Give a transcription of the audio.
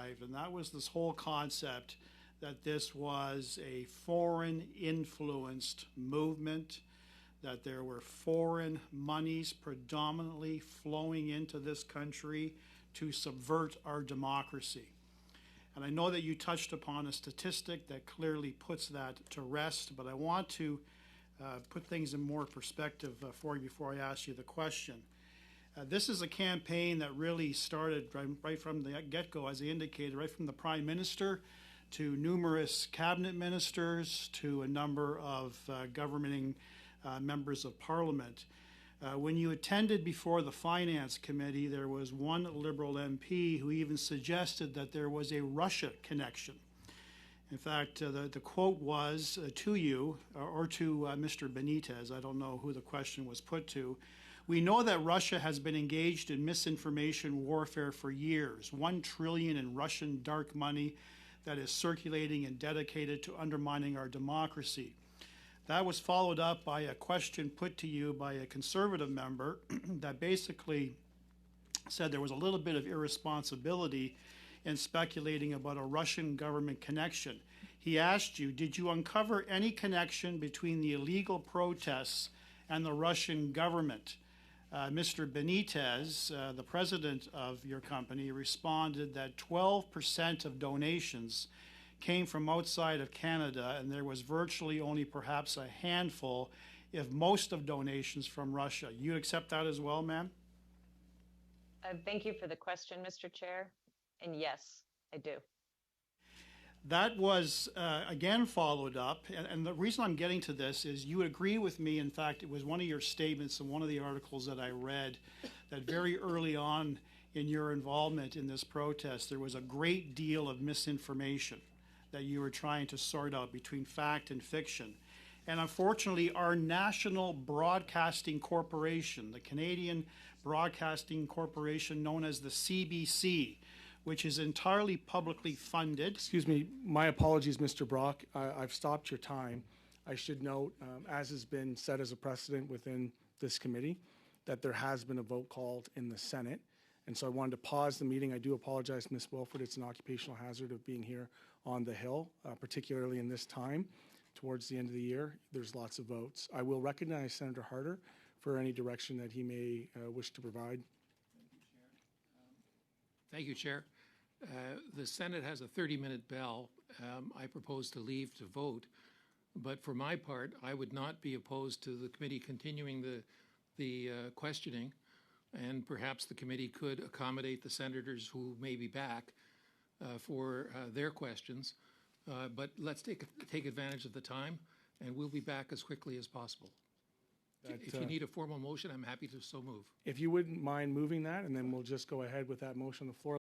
arrived, and that was this whole concept that this was a foreign-influenced movement, that there were foreign monies predominantly flowing into this country to subvert our democracy. And I know that you touched upon a statistic that clearly puts that to rest, but I want to put things in more perspective for you before I ask you the question. This is a campaign that really started right from the get-go, as I indicated, right from the Prime Minister to numerous cabinet ministers to a number of governing members of Parliament. When you attended before the Finance Committee, there was one Liberal MP who even suggested that there was a Russia connection. In fact, the quote was to you, or to Mr. Benitez, I don't know who the question was put to, "We know that Russia has been engaged in misinformation warfare for years. 1 trillion in Russian dark money that is circulating and dedicated to undermining our democracy." That was followed up by a question put to you by a Conservative member that basically said there was a little bit of irresponsibility in speculating about a Russian government connection. He asked you, did you uncover any connection between the illegal protests and the Russian government? Mr. Benitez, the president of your company, responded that 12% of donations came from outside of Canada, and there was virtually only perhaps a handful, if most of donations from Russia. You accept that as well, ma'am? Thank you for the question, Mr. Chair. And yes, I do. That was, again, followed up. And the reason I'm getting to this is you agree with me. In fact, it was one of your statements in one of the articles that I read that very early on in your involvement in this protest, there was a great deal of misinformation that you were trying to sort out between fact and fiction. And unfortunately, our national broadcasting corporation, the Canadian Broadcasting Corporation, known as the CBC, which is entirely publicly funded. Excuse me, my apologies, Mr. Brock. I've stopped your time. I should note, as has been set as a precedent within this committee, that there has been a vote called in the Senate. And so I wanted to pause the meeting. I do apologize, Ms. Wilford. It's an occupational hazard of being here on the Hill, particularly in this time towards the end of the year. There's lots of votes. I will recognize Senator Harder for any direction that he may wish to provide. Thank you, Chair. The Senate has a 30-minute bell. I propose to leave to vote, but for my part, I would not be opposed to the committee continuing the questioning, and perhaps the committee could accommodate the senators who may be back for their questions. But let's take advantage of the time, and we'll be back as quickly as possible. If you need a formal motion, I'm happy to so move. If you wouldn't mind moving that, and then we'll just go ahead with that motion on the floor.